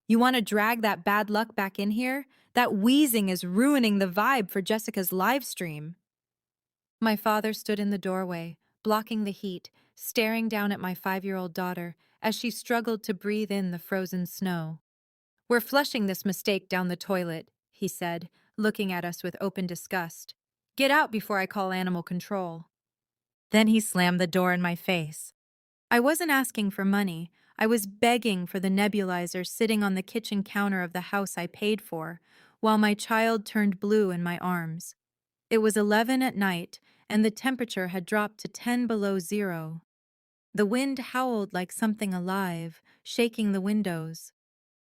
You want to drag that bad luck back in here? That wheezing is ruining the vibe for Jessica's live stream. My father stood in the doorway, blocking the heat, staring down at my 5-year-old daughter as she struggled to breathe in the frozen snow. We're flushing this mistake down the toilet, he said, looking at us with open disgust. Get out before I call animal control. Then he slammed the door in my face. I wasn't asking for money. I was begging for the nebulizer sitting on the kitchen counter of the house I paid for, while my child turned blue in my arms. It was 11 at night, and the temperature had dropped to 10 below zero. The wind howled like something alive, shaking the windows.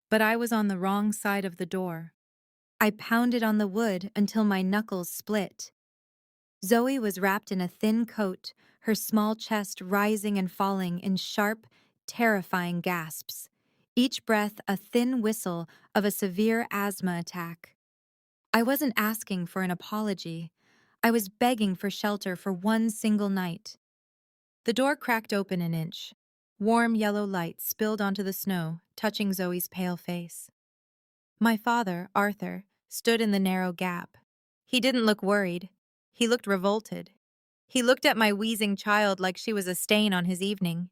But I was on the wrong side of the door. I pounded on the wood until my knuckles split. Zoe was wrapped in a thin coat, her small chest rising and falling in sharp, terrifying gasps, each breath a thin whistle of a severe asthma attack. I wasn't asking for an apology. I was begging for shelter for one single night. The door cracked open an inch. Warm yellow light spilled onto the snow, touching Zoe's pale face. My father, Arthur, stood in the narrow gap. He didn't look worried. He looked revolted. He looked at my wheezing child like she was a stain on his evening.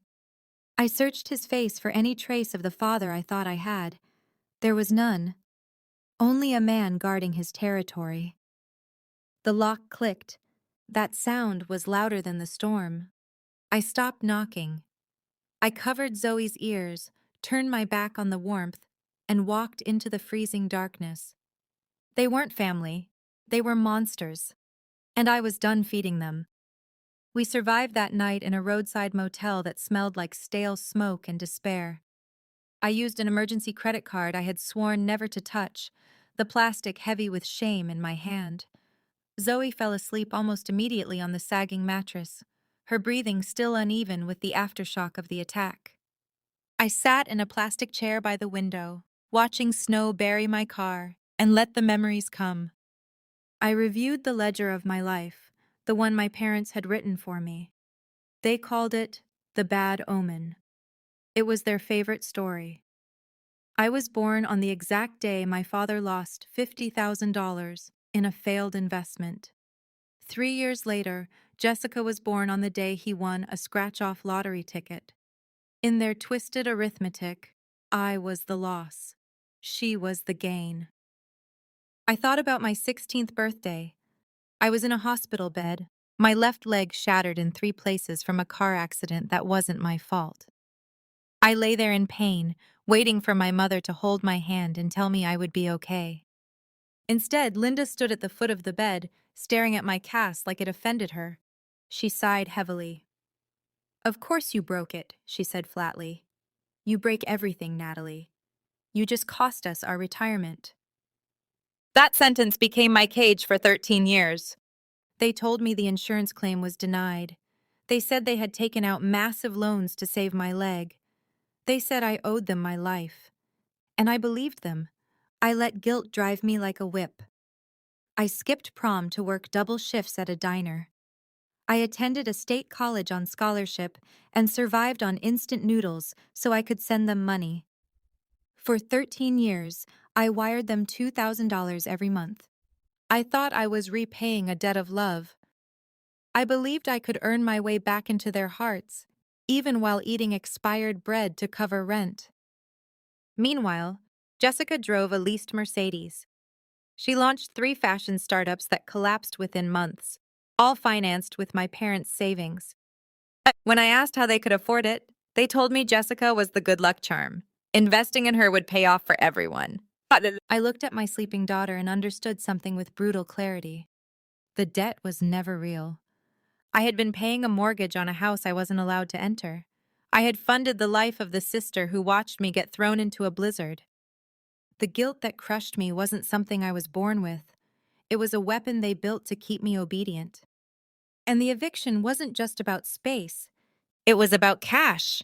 I searched his face for any trace of the father I thought I had. There was none. Only a man guarding his territory. The lock clicked. That sound was louder than the storm. I stopped knocking. I covered Zoe's ears, turned my back on the warmth, and walked into the freezing darkness. They weren't family. They were monsters. And I was done feeding them. We survived that night in a roadside motel that smelled like stale smoke and despair. I used an emergency credit card I had sworn never to touch, the plastic heavy with shame in my hand. Zoe fell asleep almost immediately on the sagging mattress, her breathing still uneven with the aftershock of the attack. I sat in a plastic chair by the window, watching snow bury my car, and let the memories come. I reviewed the ledger of my life, the one my parents had written for me. They called it The Bad Omen. It was their favorite story. I was born on the exact day my father lost $50,000 in a failed investment. 3 years later, Jessica was born on the day he won a scratch-off lottery ticket. In their twisted arithmetic, I was the loss. She was the gain. I thought about my 16th birthday. I was in a hospital bed, my left leg shattered in 3 places from a car accident that wasn't my fault. I lay there in pain, waiting for my mother to hold my hand and tell me I would be okay. Instead, Linda stood at the foot of the bed, staring at my cast like it offended her. She sighed heavily. Of course you broke it, she said flatly. You break everything, Natalie. You just cost us our retirement. That sentence became my cage for 13 years. They told me the insurance claim was denied. They said they had taken out massive loans to save my leg. They said I owed them my life. And I believed them. I let guilt drive me like a whip. I skipped prom to work double shifts at a diner. I attended a state college on scholarship and survived on instant noodles so I could send them money. For 13 years, I wired them $2,000 every month. I thought I was repaying a debt of love. I believed I could earn my way back into their hearts, even while eating expired bread to cover rent. Meanwhile, Jessica drove a leased Mercedes. She launched 3 fashion startups that collapsed within months, all financed with my parents' savings. When I asked how they could afford it, they told me Jessica was the good luck charm. Investing in her would pay off for everyone. I looked at my sleeping daughter and understood something with brutal clarity. The debt was never real. I had been paying a mortgage on a house I wasn't allowed to enter. I had funded the life of the sister who watched me get thrown into a blizzard. The guilt that crushed me wasn't something I was born with. It was a weapon they built to keep me obedient. And the eviction wasn't just about space. It was about cash.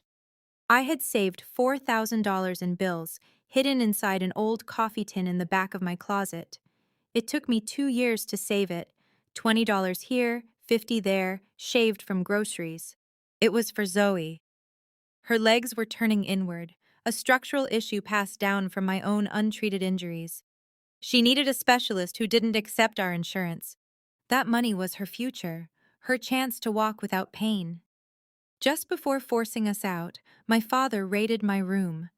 I had saved $4,000 in bills, hidden inside an old coffee tin in the back of my closet. It took me 2 years to save it, $20 here, 50 there, shaved from groceries. It was for Zoe. Her legs were turning inward, a structural issue passed down from my own untreated injuries. She needed a specialist who didn't accept our insurance. That money was her future, her chance to walk without pain. Just before forcing us out, my father raided my room.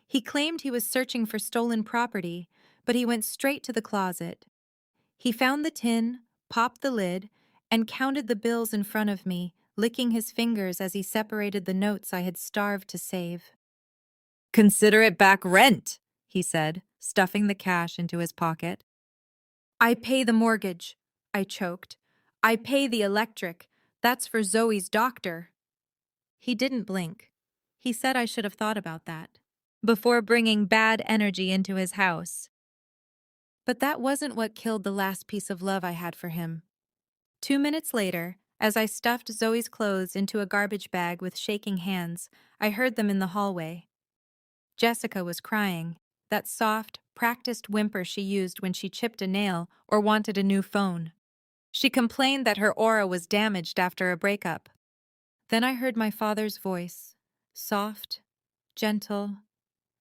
He claimed he was searching for stolen property, but he went straight to the closet. He found the tin, popped the lid, and counted the bills in front of me, licking his fingers as he separated the notes I had starved to save. "Consider it back rent," he said, stuffing the cash into his pocket. "I pay the mortgage," I choked. "I pay the electric. That's for Zoe's doctor." He didn't blink. He said I should have thought about that before bringing bad energy into his house. But that wasn't what killed the last piece of love I had for him. 2 minutes later, as I stuffed Zoe's clothes into a garbage bag with shaking hands, I heard them in the hallway. Jessica was crying, that soft, practiced whimper she used when she chipped a nail or wanted a new phone. She complained that her aura was damaged after a breakup. Then I heard my father's voice, soft, gentle,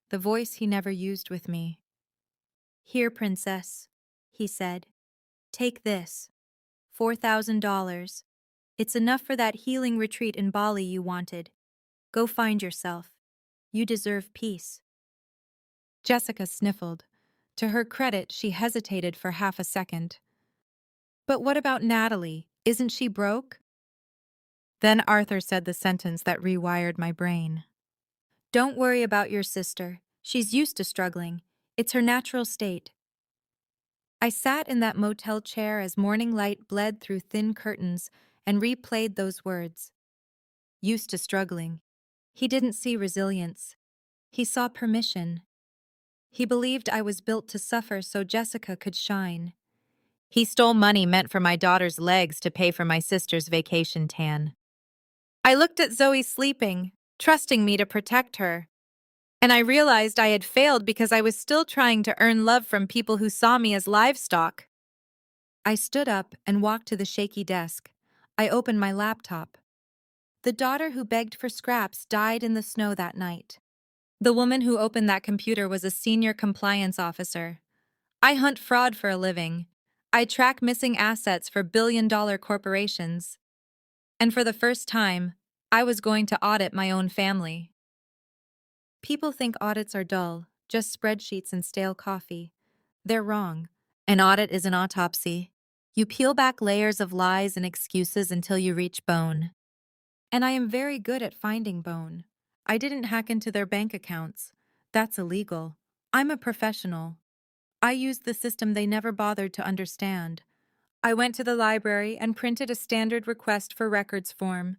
the voice he never used with me. "Here, princess," he said. "Take this. $4,000. It's enough for that healing retreat in Bali you wanted. Go find yourself. You deserve peace." Jessica sniffled. To her credit, she hesitated for half a second. "But what about Natalie? Isn't she broke?" Then Arthur said the sentence that rewired my brain. "Don't worry about your sister. She's used to struggling. It's her natural state." I sat in that motel chair as morning light bled through thin curtains and replayed those words. Used to struggling. He didn't see resilience. He saw permission. He believed I was built to suffer so Jessica could shine. He stole money meant for my daughter's legs to pay for my sister's vacation tan. I looked at Zoe sleeping, trusting me to protect her. And I realized I had failed because I was still trying to earn love from people who saw me as livestock. I stood up and walked to the shaky desk. I opened my laptop. The daughter who begged for scraps died in the snow that night. The woman who opened that computer was a senior compliance officer. I hunt fraud for a living. I track missing assets for billion-dollar corporations. And for the first time, I was going to audit my own family. People think audits are dull, just spreadsheets and stale coffee. They're wrong. An audit is an autopsy. You peel back layers of lies and excuses until you reach bone. And I am very good at finding bone. I didn't hack into their bank accounts. That's illegal. I'm a professional. I used the system they never bothered to understand. I went to the library and printed a standard request for records form.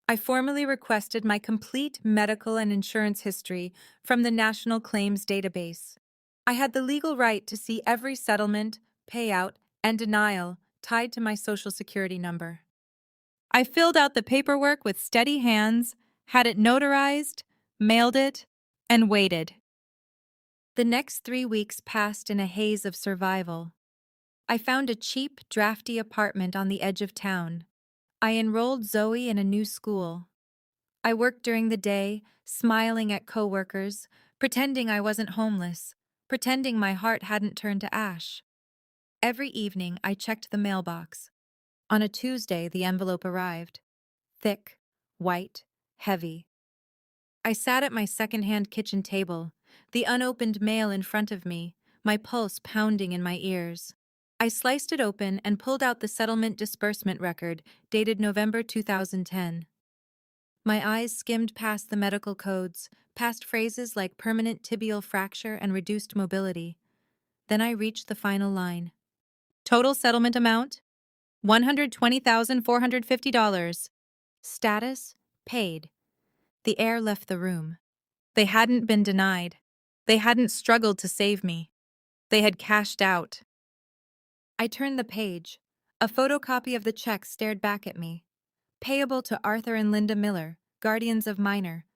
I formally requested my complete medical and insurance history from the National Claims Database. I had the legal right to see every settlement, payout, and denial tied to my Social Security number. I filled out the paperwork with steady hands, had it notarized, mailed it, and waited. The next 3 weeks passed in a haze of survival. I found a cheap, drafty apartment on the edge of town. I enrolled Zoe in a new school. I worked during the day, smiling at coworkers, pretending I wasn't homeless, pretending my heart hadn't turned to ash. Every evening, I checked the mailbox. On a Tuesday, the envelope arrived. Thick, white, heavy. I sat at my secondhand kitchen table, the unopened mail in front of me, my pulse pounding in my ears. I sliced it open and pulled out the settlement disbursement record, dated November 2010. My eyes skimmed past the medical codes, past phrases like permanent tibial fracture and reduced mobility. Then I reached the final line. Total settlement amount? $120,450. Status? Paid. The air left the room. They hadn't been denied. They hadn't struggled to save me. They had cashed out. I turned the page. A photocopy of the check stared back at me. Payable to Arthur and Linda Miller, guardians of Minor.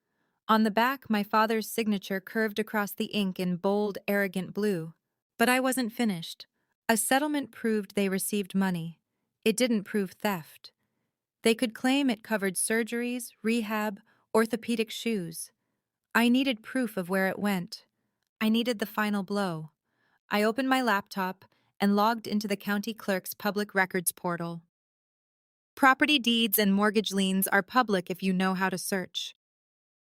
On the back, my father's signature curved across the ink in bold, arrogant blue. But I wasn't finished. A settlement proved they received money. It didn't prove theft. They could claim it covered surgeries, rehab, orthopedic shoes. I needed proof of where it went. I needed the final blow. I opened my laptop and logged into the county clerk's public records portal. Property deeds and mortgage liens are public if you know how to search.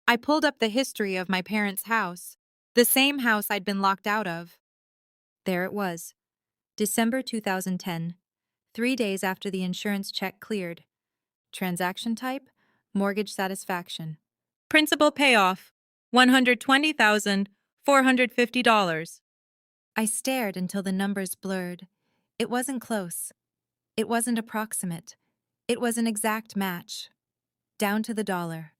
I pulled up the history of my parents' house, the same house I'd been locked out of. There it was, December 2010, 3 days after the insurance check cleared. Transaction type, mortgage satisfaction. Principal payoff, $120,450. I stared until the numbers blurred. It wasn't close. It wasn't approximate. It was an exact match. Down to the dollar.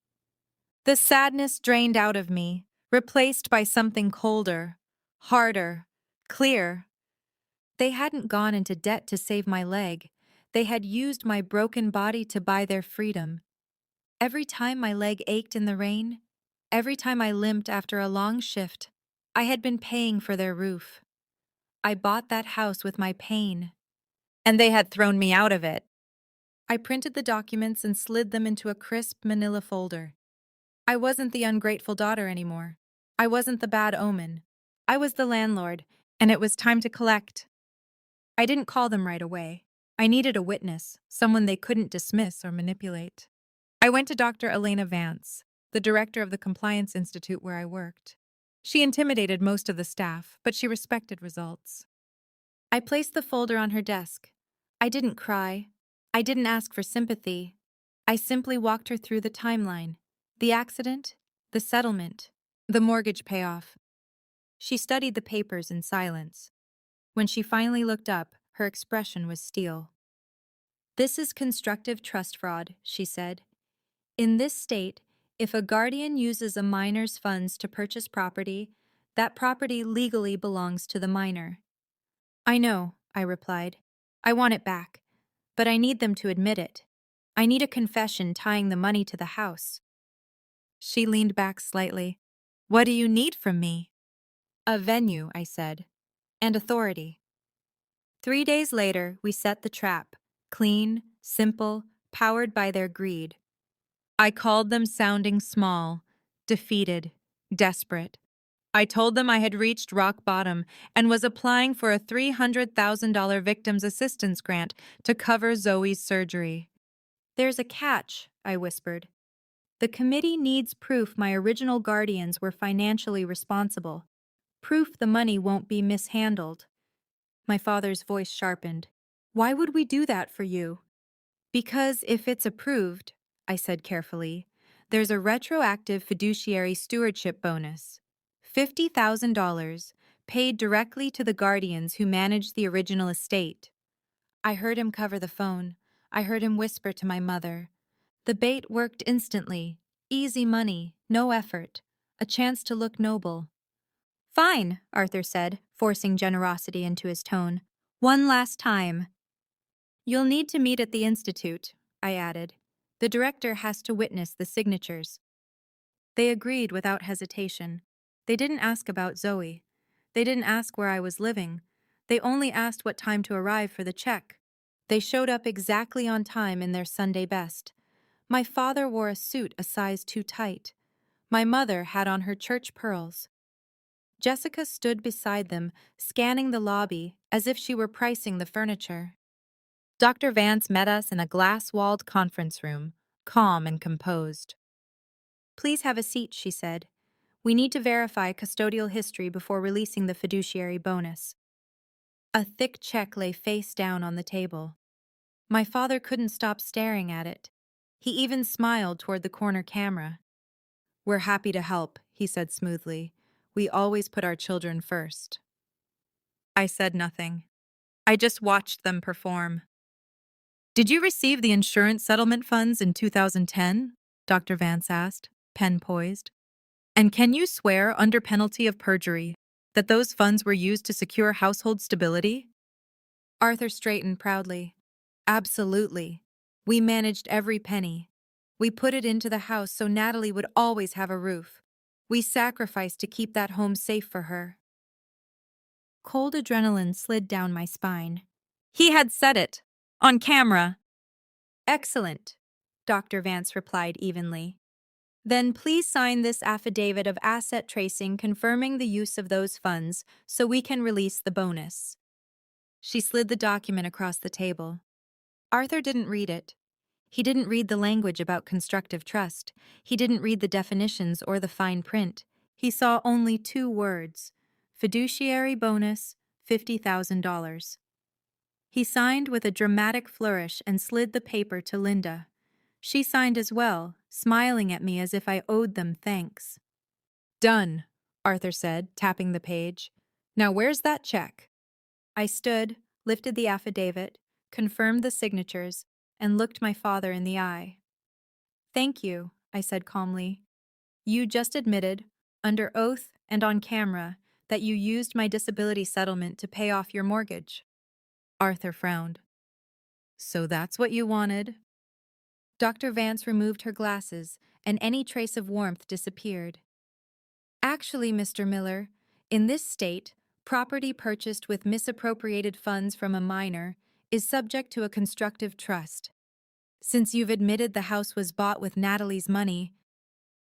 The sadness drained out of me, replaced by something colder, harder, clear. They hadn't gone into debt to save my leg. They had used my broken body to buy their freedom. Every time my leg ached in the rain, every time I limped after a long shift, I had been paying for their roof. I bought that house with my pain, and they had thrown me out of it. I printed the documents and slid them into a crisp manila folder. I wasn't the ungrateful daughter anymore. I wasn't the bad omen. I was the landlord, and it was time to collect. I didn't call them right away. I needed a witness, someone they couldn't dismiss or manipulate. I went to Dr. Elena Vance, the director of the Compliance Institute where I worked. She intimidated most of the staff, but she respected results. I placed the folder on her desk. I didn't cry. I didn't ask for sympathy. I simply walked her through the timeline. The accident, the settlement, the mortgage payoff. She studied the papers in silence. When she finally looked up, her expression was steel. "This is constructive trust fraud," she said. "In this state, if a guardian uses a minor's funds to purchase property, that property legally belongs to the minor." "I know," I replied. "I want it back. But I need them to admit it. I need a confession tying the money to the house." She leaned back slightly. "What do you need from me?" "A venue," I said, "and authority." 3 days later, we set the trap. Clean, simple, powered by their greed. I called them sounding small, defeated, desperate. I told them I had reached rock bottom and was applying for a $300,000 victims assistance grant to cover Zoe's surgery. "There's a catch," I whispered. "The committee needs proof my original guardians were financially responsible. Proof the money won't be mishandled." My father's voice sharpened. "Why would we do that for you?" "Because if it's approved," I said carefully, "there's a retroactive fiduciary stewardship bonus. $50,000 paid directly to the guardians who managed the original estate." I heard him cover the phone. I heard him whisper to my mother. The bait worked instantly. Easy money, no effort. A chance to look noble. "Fine," Arthur said, forcing generosity into his tone. "One last time." "You'll need to meet at the Institute," I added. "The director has to witness the signatures." They agreed without hesitation. They didn't ask about Zoe. They didn't ask where I was living. They only asked what time to arrive for the check. They showed up exactly on time in their Sunday best. My father wore a suit a size too tight. My mother had on her church pearls. Jessica stood beside them, scanning the lobby as if she were pricing the furniture. Dr. Vance met us in a glass-walled conference room, calm and composed. "Please have a seat," she said. "We need to verify custodial history before releasing the fiduciary bonus." A thick check lay face down on the table. My father couldn't stop staring at it. He even smiled toward the corner camera. "We're happy to help," he said smoothly. "We always put our children first." I said nothing. I just watched them perform. "Did you receive the insurance settlement funds in 2010? Dr. Vance asked, pen poised. "And can you swear under penalty of perjury that those funds were used to secure household stability?" Arthur straightened proudly. "Absolutely. We managed every penny. We put it into the house so Natalie would always have a roof. We sacrificed to keep that home safe for her." Cold adrenaline slid down my spine. He had said it. On camera. "Excellent," Dr. Vance replied evenly. Then please sign this affidavit of asset tracing confirming the use of those funds so we can release the bonus. She slid the document across the table. Arthur didn't read it. He didn't read the language about constructive trust. He didn't read the definitions or the fine print. He saw only two words: fiduciary bonus, $50,000. He signed with a dramatic flourish and slid the paper to Linda. She signed as well, smiling at me as if I owed them thanks. Done, Arthur said, tapping the page. Now where's that check? I stood, lifted the affidavit, confirmed the signatures, and looked my father in the eye. Thank you, I said calmly. You just admitted, under oath and on camera, that you used my disability settlement to pay off your mortgage. Arthur frowned. So that's what you wanted? Dr. Vance removed her glasses, and any trace of warmth disappeared. Actually, Mr. Miller, in this state, property purchased with misappropriated funds from a minor is subject to a constructive trust. Since you've admitted the house was bought with Natalie's money,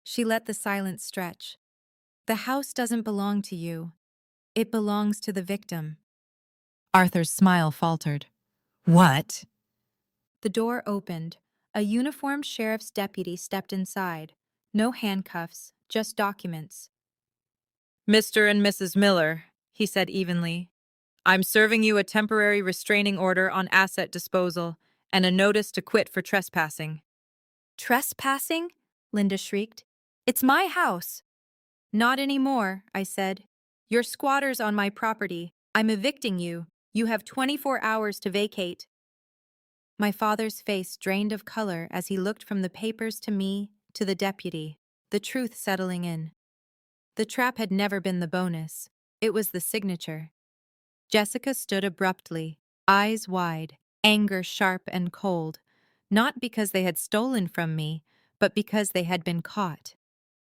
she let the silence stretch. The house doesn't belong to you. It belongs to the victim. Arthur's smile faltered. What? The door opened. A uniformed sheriff's deputy stepped inside. No handcuffs, just documents. Mr. and Mrs. Miller, he said evenly, I'm serving you a temporary restraining order on asset disposal and a notice to quit for trespassing. Trespassing? Linda shrieked. It's my house. Not anymore, I said. You're squatters on my property. I'm evicting you. You have 24 hours to vacate. My father's face drained of color as he looked from the papers to me, to the deputy, the truth settling in. The trap had never been the bonus. It was the signature. Jessica stood abruptly, eyes wide, anger sharp and cold, not because they had stolen from me, but because they had been caught.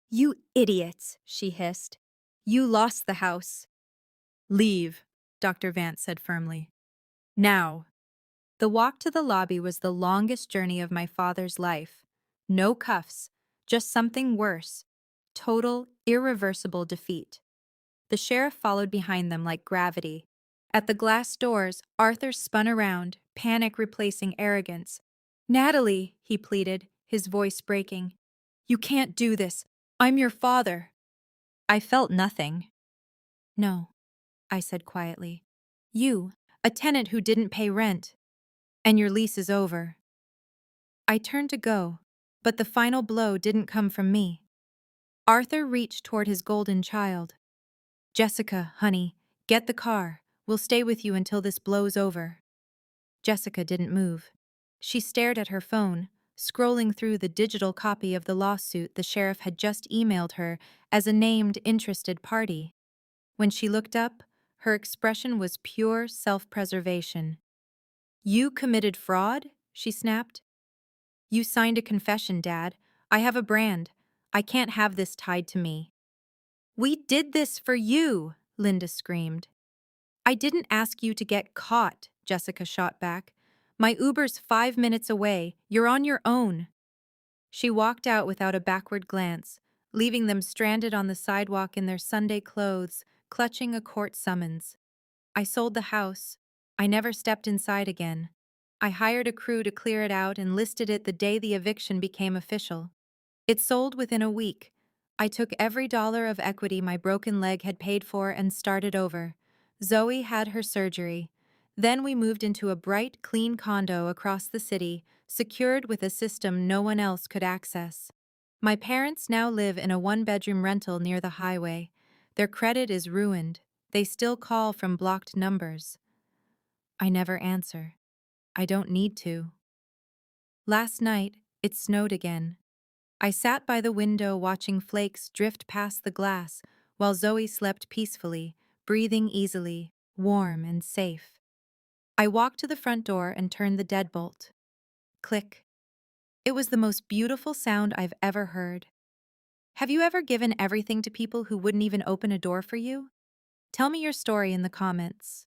You idiots, she hissed. You lost the house. Leave, Dr. Vance said firmly. Now. The walk to the lobby was the longest journey of my father's life. No cuffs, just something worse. Total, irreversible defeat. The sheriff followed behind them like gravity. At the glass doors, Arthur spun around, panic replacing arrogance. Natalie, he pleaded, his voice breaking. You can't do this. I'm your father. I felt nothing. No, I said quietly. You, a tenant who didn't pay rent. And your lease is over. I turned to go, but the final blow didn't come from me. Arthur reached toward his golden child. Jessica, honey, get the car. We'll stay with you until this blows over. Jessica didn't move. She stared at her phone, scrolling through the digital copy of the lawsuit the sheriff had just emailed her as a named interested party. When she looked up, her expression was pure self-preservation. You committed fraud? She snapped. You signed a confession, Dad. I have a brand. I can't have this tied to me. We did this for you, Linda screamed. I didn't ask you to get caught, Jessica shot back. My Uber's 5 minutes away. You're on your own. She walked out without a backward glance, leaving them stranded on the sidewalk in their Sunday clothes, clutching a court summons. I sold the house. I never stepped inside again. I hired a crew to clear it out and listed it the day the eviction became official. It sold within a week. I took every dollar of equity my broken leg had paid for and started over. Zoe had her surgery. Then we moved into a bright, clean condo across the city, secured with a system no one else could access. My parents now live in a one-bedroom rental near the highway. Their credit is ruined. They still call from blocked numbers. I never answer. I don't need to. Last night, it snowed again. I sat by the window watching flakes drift past the glass while Zoe slept peacefully, breathing easily, warm and safe. I walked to the front door and turned the deadbolt. Click. It was the most beautiful sound I've ever heard. Have you ever given everything to people who wouldn't even open a door for you? Tell me your story in the comments.